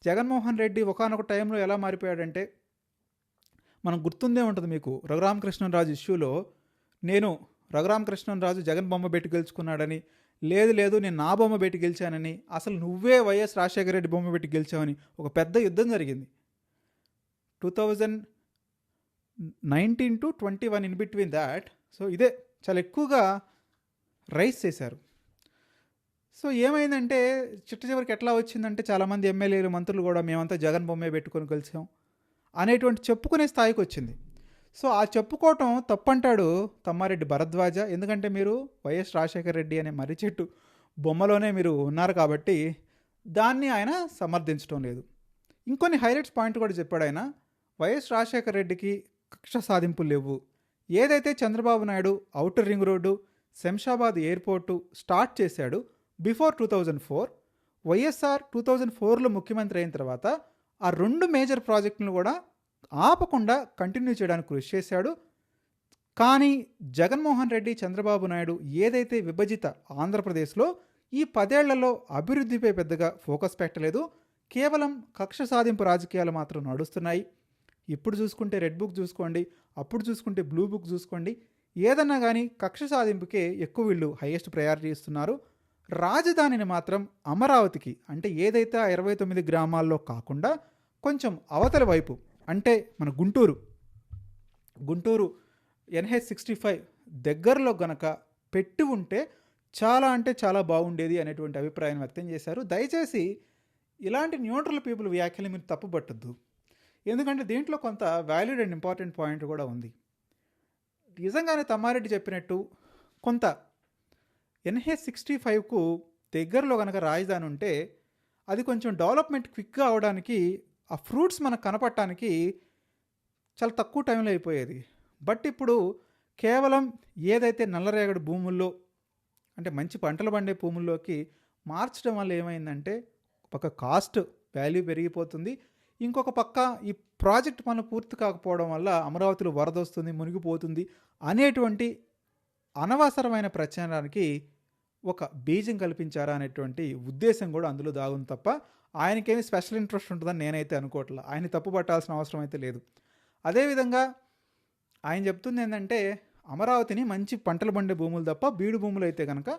జగన్మోహన్ రెడ్డి ఒకానొక టైంలో ఎలా మారిపోయాడంటే, మనం గుర్తుందే ఉంటుంది మీకు రఘురామకృష్ణరాజు ఇష్యూలో, నేను రఘురామకృష్ణరాజు జగన్ బొమ్మ పెట్టి గెలుచుకున్నాడని, లేదు లేదు నేను నా బొమ్మ పెట్టి గెలిచానని, అసలు నువ్వే వైఎస్ రాజశేఖర రెడ్డి బొమ్మ పెట్టి గెలిచావని ఒక పెద్ద యుద్ధం జరిగింది. 2019 to 21 in between that. So ఇదే చాలా ఎక్కువగా రైస్ చేశారు. సో ఏమైందంటే చిట్ట చివరికి ఎట్లా వచ్చిందంటే, చాలామంది ఎమ్మెల్యేలు మంత్రులు కూడా మేమంతా జగన్ బొమ్మే పెట్టుకొని కలిసాం అనేటువంటి చెప్పుకునే స్థాయికి వచ్చింది. సో ఆ చెప్పుకోవటం తప్పంటాడు తమ్మారెడ్డి భరద్వాజ. ఎందుకంటే మీరు వైఎస్ రాజశేఖర రెడ్డి అనే మర్రి చెట్టు బొమ్మలోనే మీరు ఉన్నారు కాబట్టి దాన్ని ఆయన సమర్థించడం లేదు. ఇంకొన్ని హైలైట్స్ పాయింట్ కూడా చెప్పాడు ఆయన. వైఎస్ రాజశేఖర రెడ్డికి కక్ష సాధింపులు లేవు. ఏదైతే Chandrababu Naidu outer ring road, Shamshabad airport start చేశాడు బిఫోర్ 2004, వైఎస్ఆర్ 2004లో ముఖ్యమంత్రి అయిన తర్వాత ఆ 2 మేజర్ ప్రాజెక్టులను కూడా ఆపకుండా కంటిన్యూ చేయడానికి కృషి చేశాడు. కానీ జగన్మోహన్ రెడ్డి, చంద్రబాబు నాయుడు ఏదైతే విభజిత ఆంధ్రప్రదేశ్లో ఈ 10 ఏళ్లలో అభివృద్ధిపై పెద్దగా ఫోకస్ పెట్టలేదు. కేవలం కక్ష సాధింపు రాజకీయాలు మాత్రం నడుస్తున్నాయి. ఇప్పుడు చూసుకుంటే రెడ్ బుక్ చూసుకోండి, అప్పుడు చూసుకుంటే బ్లూ బుక్ చూసుకోండి, ఏదన్నా కానీ కక్ష సాధింపుకే ఎక్కువ వీళ్ళు హైయెస్ట్ ప్రయారిటీ ఇస్తున్నారు. రాజధానిని మాత్రం అమరావతికి, అంటే ఏదైతే ఆ 29 గ్రామాల్లో కాకుండా కొంచెం అవతల వైపు, అంటే మన గుంటూరు NH65 దగ్గరలో గనక పెట్టి ఉంటే చాలా అంటే చాలా బాగుండేది అనేటువంటి అభిప్రాయం వ్యక్తం చేశారు. దయచేసి ఇలాంటి న్యూట్రల్ పీపుల్ వ్యాఖ్యలు మీరు తప్పుపట్టద్దు. ఎందుకంటే దీంట్లో కొంత వాల్యూడ్ అండ్ ఇంపార్టెంట్ పాయింట్ కూడా ఉంది. నిజంగానే తమ్మారెడ్డి చెప్పినట్టు కొంత NH65కు దగ్గరలో కనుక రాజధాని ఉంటే అది కొంచెం డెవలప్మెంట్ క్విక్గా అవడానికి, ఆ ఫ్రూట్స్ మనకు కనపడటానికి చాలా తక్కువ టైంలో అయిపోయేది. బట్ ఇప్పుడు కేవలం ఏదైతే నల్లరేగడి భూముల్లో, అంటే మంచి పంటలు పండే భూముల్లోకి మార్చడం వల్ల ఏమైందంటే, ఒక కాస్ట్ వాల్యూ పెరిగిపోతుంది, ఇంకొక పక్క ఈ ప్రాజెక్ట్ పనులు పూర్తి కాకపోవడం వల్ల అమరావతిలో వరద వస్తుంది, మునిగిపోతుంది అనేటువంటి అనవసరమైన ప్రచారానికి ఒక బీజం కల్పించారా అనేటువంటి ఉద్దేశం కూడా అందులో దాగుంది తప్ప ఆయనకేమి స్పెషల్ ఇంట్రెస్ట్ ఉంటుందని నేనైతే అనుకోవట్లేదు. ఆయన తప్పు పట్టాల్సిన అవసరం అయితే లేదు. అదేవిధంగా ఆయన చెప్తుంది ఏంటంటే, అమరావతిని మంచి పంటలు పండే భూములు తప్ప బీడు భూములు అయితే కనుక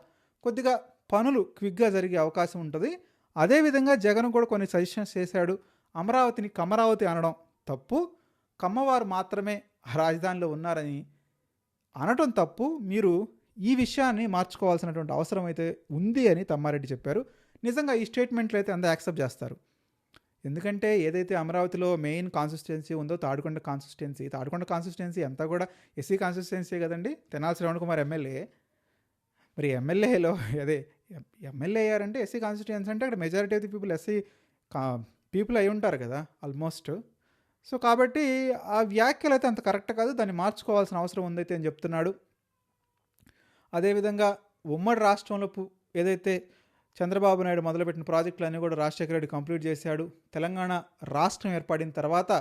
కొద్దిగా పనులు క్విక్గా జరిగే అవకాశం ఉంటుంది. అదేవిధంగా జగన్ కూడా కొన్ని సజెషన్స్ చేశాడు. అమరావతిని కమరావతి అనడం తప్పు, కమ్మవారు మాత్రమే రాజధానిలో ఉన్నారని అనటం తప్పు, మీరు ఈ విషయాన్ని మార్చుకోవాల్సినటువంటి అవసరం అయితే ఉంది అని తమ్మారెడ్డి చెప్పారు. నిజంగా ఈ స్టేట్మెంట్లు అయితే అందరూ యాక్సెప్ట్ చేస్తారు. ఎందుకంటే ఏదైతే అమరావతిలో మెయిన్ కాన్సిస్టెన్సీ ఉందో తాడికొండ కాన్సిస్టెన్సీ అంతా కూడా ఎస్సీ కాన్సిస్టెన్సీ కదండి. తెనాలి శ్రవణ్ కుమార్ ఎమ్మెల్యే. మరి ఎమ్మెల్యేలో అదే ఎమ్మెల్యే అయ్యారంటే ఎస్సీ కాన్స్టిట్యుయెన్సీ అంటే అక్కడ majority of the people SC people అయి ఉంటారు కదా ఆల్మోస్ట్. సో కాబట్టి ఆ వ్యాఖ్యలు అయితే అంత కరెక్ట్ కాదు, దాన్ని మార్చుకోవాల్సిన అవసరం ఉందైతే అని చెప్తున్నాడు. అదేవిధంగా ఉమ్మడి రాష్ట్రంలో ఏదైతే చంద్రబాబు నాయుడు మొదలుపెట్టిన ప్రాజెక్టులన్నీ కూడా రాజశేఖర రెడ్డి కంప్లీట్ చేశాడు. తెలంగాణ రాష్ట్రం ఏర్పడిన తర్వాత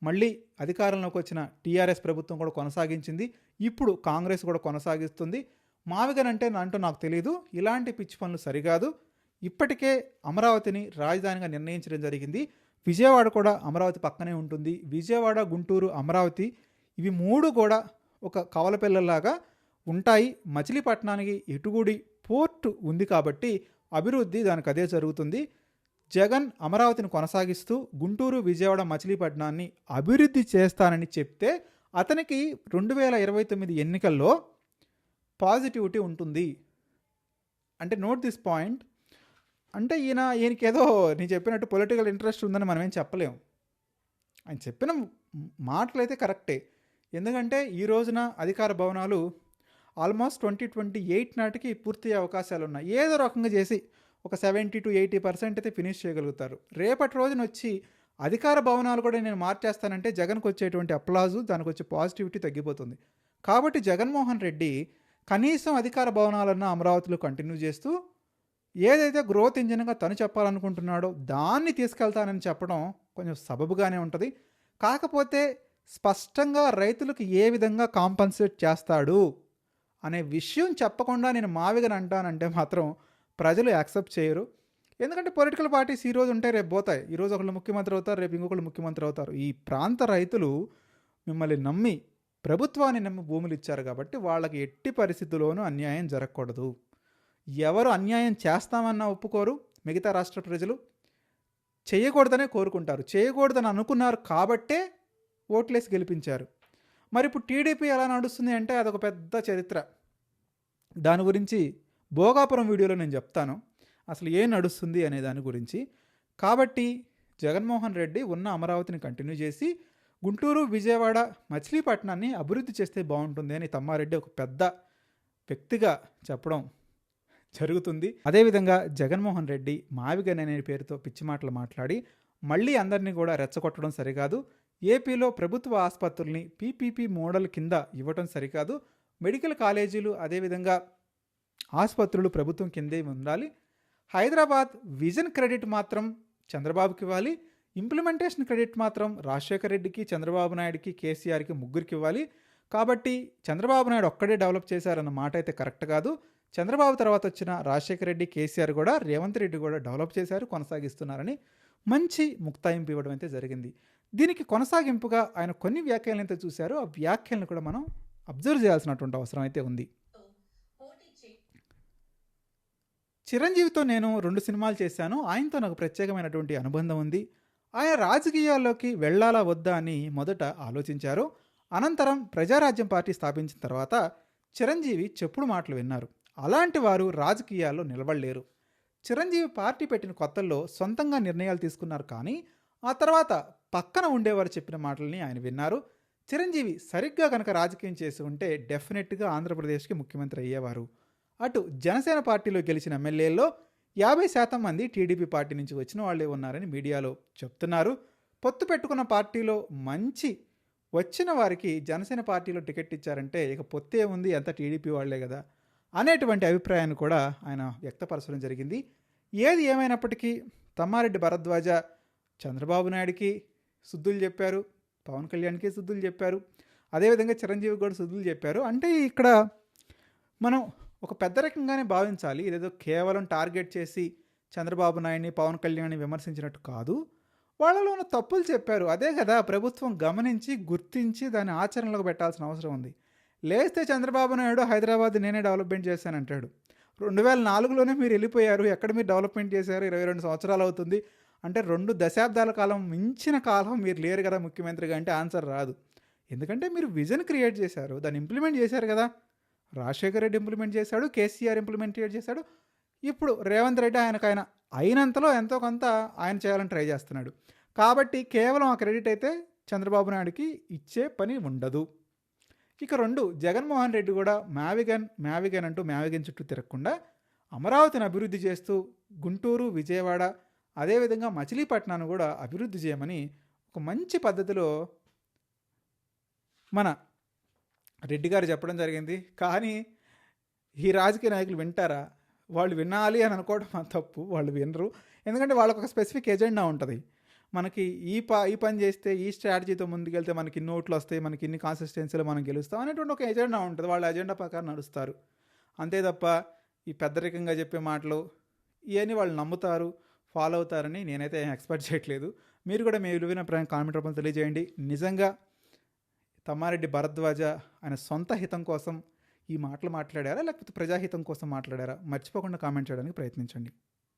మళ్ళీ అధికారంలోకి వచ్చిన టీఆర్ఎస్ ప్రభుత్వం కూడా కొనసాగించింది, ఇప్పుడు కాంగ్రెస్ కూడా కొనసాగిస్తుంది. మావిగన్ అంటే నాకు తెలియదు, ఇలాంటి పిచ్చి పనులు సరికాదు. ఇప్పటికే అమరావతిని రాజధానిగా నిర్ణయించడం జరిగింది. విజయవాడ కూడా అమరావతి పక్కనే ఉంటుంది. విజయవాడ, గుంటూరు, అమరావతి ఇవి 3 కూడా ఒక కవలపిల్లలాగా ఉంటాయి. మచిలీపట్నానికి ఎటుగుడి పోర్టు ఉంది కాబట్టి అభివృద్ధి దానికి అదే జరుగుతుంది. జగన్ అమరావతిని కొనసాగిస్తూ గుంటూరు, విజయవాడ, మచిలీపట్నాన్ని అభివృద్ధి చేస్తానని చెప్తే అతనికి 2029 ఎన్నికల్లో పాజిటివిటీ ఉంటుంది. అంటే నోట్ దిస్ పాయింట్. అంటే ఈయనకేదో నేను చెప్పినట్టు పొలిటికల్ ఇంట్రెస్ట్ ఉందని మనం ఏం చెప్పలేం. ఆయన చెప్పిన మాటలు అయితే కరెక్టే. ఎందుకంటే ఈ రోజున అధికార భవనాలు ఆల్మోస్ట్ 2028 నాటికి పూర్తి అవకాశాలు ఉన్నాయి. ఏదో రకంగా చేసి ఒక 70 to 80% అయితే ఫినిష్ చేయగలుగుతారు. రేపటి రోజున వచ్చి అధికార భవనాలు కూడా నేను మార్చేస్తానంటే జగన్కి వచ్చేటువంటి అప్లాజు, దానికి వచ్చే పాజిటివిటీ తగ్గిపోతుంది. కాబట్టి జగన్మోహన్ రెడ్డి కనీసం అధికార భవనాలన్నా అమరావతిలో కంటిన్యూ చేస్తూ ఏదైతే గ్రోత్ ఇంజిన్గా తను చెప్పాలనుకుంటున్నాడో దాన్ని తీసుకెళ్తానని చెప్పడం కొంచెం సబబుగానే ఉంటుంది. కాకపోతే స్పష్టంగా రైతులకు ఏ విధంగా కాంపన్సేట్ చేస్తాడు అనే విషయం చెప్పకుండా నేను మావిగని అంటానంటే మాత్రం ప్రజలు యాక్సెప్ట్ చేయరు. ఎందుకంటే పొలిటికల్ పార్టీస్ ఈరోజు ఉంటే రేపు పోతాయి. ఈరోజు ఒకళ్ళు ముఖ్యమంత్రి అవుతారు, రేపు ఇంకొకళ్ళు ముఖ్యమంత్రి అవుతారు. ఈ ప్రాంత రైతులు మిమ్మల్ని నమ్మి, ప్రభుత్వాన్ని నమ్మి భూములు ఇచ్చారు కాబట్టి వాళ్ళకి ఎట్టి పరిస్థితుల్లోనూ అన్యాయం జరగకూడదు. ఎవరు అన్యాయం చేస్తామన్నా ఒప్పుకోరు. మిగతా రాష్ట్ర ప్రజలు చేయకూడదనే కోరుకుంటారు. చేయకూడదని అనుకున్నారు కాబట్టే ఓట్లేసి గెలిపించారు. మరి ఇప్పుడు టీడీపీ ఎలా నడుస్తుంది అంటే అదొక పెద్ద చరిత్ర. దాని గురించి భోగాపురం వీడియోలో నేను చెప్తాను అసలు ఏం నడుస్తుంది అనే దాని గురించి. కాబట్టి జగన్మోహన్ రెడ్డి ఉన్న అమరావతిని కంటిన్యూ చేసి గుంటూరు, విజయవాడ, మచిలీపట్నాన్ని అభివృద్ధి చేస్తే బాగుంటుంది అని తమ్మారెడ్డి ఒక పెద్ద వ్యక్తిగా చెప్పడం జరుగుతుంది. అదేవిధంగా జగన్మోహన్ రెడ్డి మావిగన్ అనే పేరుతో పిచ్చి మాటలు మాట్లాడి మళ్ళీ అందరినీ కూడా రెచ్చగొట్టడం సరికాదు. ఏపీలో ప్రభుత్వ ఆసుపత్రుల్ని పీపీపీ మోడల్ కింద ఇవ్వడం సరికాదు. మెడికల్ కాలేజీలు అదేవిధంగా ఆసుపత్రులు ప్రభుత్వం కిందే ఉండాలి. హైదరాబాద్ విజన్ క్రెడిట్ మాత్రం చంద్రబాబుకి ఇవ్వాలి. ఇంప్లిమెంటేషన్ క్రెడిట్ మాత్రం రాజశేఖర రెడ్డికి, చంద్రబాబు నాయుడుకి, కేసీఆర్కి ముగ్గురికి ఇవ్వాలి. కాబట్టి చంద్రబాబు నాయుడు ఒక్కడే డెవలప్ చేశారన్న మాట అయితే కరెక్ట్ కాదు. చంద్రబాబు తర్వాత వచ్చిన రాజశేఖర రెడ్డి, కేసీఆర్ కూడా, రేవంత్ రెడ్డి కూడా డెవలప్ చేశారు, కొనసాగిస్తున్నారని మంచి ముక్తాయింపు ఇవ్వడం అయితే జరిగింది. దీనికి కొనసాగింపుగా ఆయన కొన్ని వ్యాఖ్యలను అయితే చూశారు. ఆ వ్యాఖ్యలను కూడా మనం అబ్జర్వ్ చేయాల్సినటువంటి అవసరం అయితే ఉంది. చిరంజీవితో నేను 2 సినిమాలు చేశాను. ఆయనతో నాకు ప్రత్యేకమైనటువంటి అనుబంధం ఉంది. ఆయన రాజకీయాల్లోకి వెళ్ళాలా వద్దా అని మొదట ఆలోచించారు. అనంతరం ప్రజారాజ్యం పార్టీ స్థాపించిన తర్వాత చిరంజీవి చెప్పుడు మాటలు విన్నారు. అలాంటి వారు రాజకీయాల్లో నిలబడలేరు. చిరంజీవి పార్టీ పెట్టిన కొత్తల్లో సొంతంగా నిర్ణయాలు తీసుకున్నారు, కానీ ఆ తర్వాత పక్కన ఉండేవారు చెప్పిన మాటల్ని ఆయన విన్నారు. చిరంజీవి సరిగ్గా కనుక రాజకీయం చేసి ఉంటే డెఫినెట్గా ఆంధ్రప్రదేశ్కి ముఖ్యమంత్రి అయ్యేవారు. అటు జనసేన పార్టీలో గెలిచిన ఎమ్మెల్యేల్లో 50% మంది టీడీపీ పార్టీ నుంచి వచ్చిన వాళ్ళే ఉన్నారని మీడియాలో చెప్తున్నారు. పొత్తు పెట్టుకున్న పార్టీలో మంచి వచ్చిన వారికి జనసేన పార్టీలో టికెట్ ఇచ్చారంటే ఇక పొత్తే ఉంది, అంతా టీడీపీ వాళ్లే కదా అనేటువంటి అభిప్రాయాన్ని కూడా ఆయన వ్యక్తపరచడం జరిగింది. ఏది ఏమైనప్పటికీ తమ్మారెడ్డి భరద్వాజ చంద్రబాబు నాయుడికి శుద్ధులు చెప్పారు, పవన్ కళ్యాణ్కి శుద్ధులు చెప్పారు, అదేవిధంగా చిరంజీవి కూడా శుద్ధులు చెప్పారు. అంటే ఇక్కడ మనం ఒక పెద్ద రకంగానే భావించాలి. ఇదేదో కేవలం టార్గెట్ చేసి చంద్రబాబు నాయుడిని, పవన్ కళ్యాణ్ని విమర్శించినట్టు కాదు. వాళ్ళలో ఉన్న తప్పులు చెప్పారు. అదే కదా ప్రభుత్వం గమనించి గుర్తించి దాన్ని ఆచరణలోకి పెట్టాల్సిన అవసరం ఉంది. లేస్తే చంద్రబాబు నాయుడు హైదరాబాద్ నేనే డెవలప్మెంట్ చేశానంటాడు. 2004లోనే మీరు వెళ్ళిపోయారు, ఎక్కడ మీరు డెవలప్మెంట్ చేశారు? 22 సంవత్సరాలు అవుతుంది అంటే 2 దశాబ్దాల కాలం మించిన కాలం మీరు లేరు కదా ముఖ్యమంత్రిగా అంటే ఆన్సర్ రాదు. ఎందుకంటే మీరు విజన్ క్రియేట్ చేశారు, దాన్ని ఇంప్లిమెంట్ చేశారు కదా. రాజశేఖర రెడ్డి ఇంప్లిమెంట్ చేశాడు, కేసీఆర్ ఇంప్లిమెంట్ చేశాడు. ఇప్పుడు రేవంత్ రెడ్డి ఆయన అయినంతలో ఎంతో కొంత ఆయన చేయాలని ట్రై చేస్తున్నాడు. కాబట్టి కేవలం ఆ క్రెడిట్ అయితే చంద్రబాబు నాయుడికి ఇచ్చే పని ఉండదు. ఇక 2 జగన్మోహన్ రెడ్డి కూడా మ్యావిగన్ అంటూ మ్యావిగన్ చుట్టూ తిరగకుండా అమరావతిని అభివృద్ధి చేస్తూ గుంటూరు, విజయవాడ అదేవిధంగా మచిలీపట్నాన్ని కూడా అభివృద్ధి చేయమని ఒక మంచి పద్ధతిలో మన రెడ్డి గారు చెప్పడం జరిగింది. కానీ ఈ రాజకీయ నాయకులు వింటారా? వాళ్ళు వినాలి అని అనుకోవడం మా తప్పు. వాళ్ళు వినరు. ఎందుకంటే వాళ్ళకు ఒక స్పెసిఫిక్ ఎజెండా ఉంటుంది. మనకి ఈ పని చేస్తే ఈ స్ట్రాటజీతో ముందుకెళ్తే మనకి ఇన్ని ఓట్లు వస్తాయి, మనకి ఇన్ని కాన్సిస్టెన్సీలో మనం గెలుస్తాం అనేటువంటి ఒక ఎజెండా ఉంటుంది. వాళ్ళ ఎజెండా ప్రకారం నడుస్తారు. అంతే తప్ప ఈ పెద్దరికంగా చెప్పే మాటలు ఇవన్నీ వాళ్ళు నమ్ముతారు, ఫాలో అవుతారని నేనైతే ఎక్స్పెక్ట్ చేయట్లేదు. మీరు కూడా మీ విలువైన కామెంట్ రూపంలో తెలియజేయండి. నిజంగా తమ్మారెడ్డి భరద్వాజ ఆయన సొంత హితం కోసం ఈ మాటలు మాట్లాడారా, లేకపోతే ప్రజాహితం కోసం మాట్లాడారా? మర్చిపోకుండా కామెంట్ చేయడానికి ప్రయత్నించండి.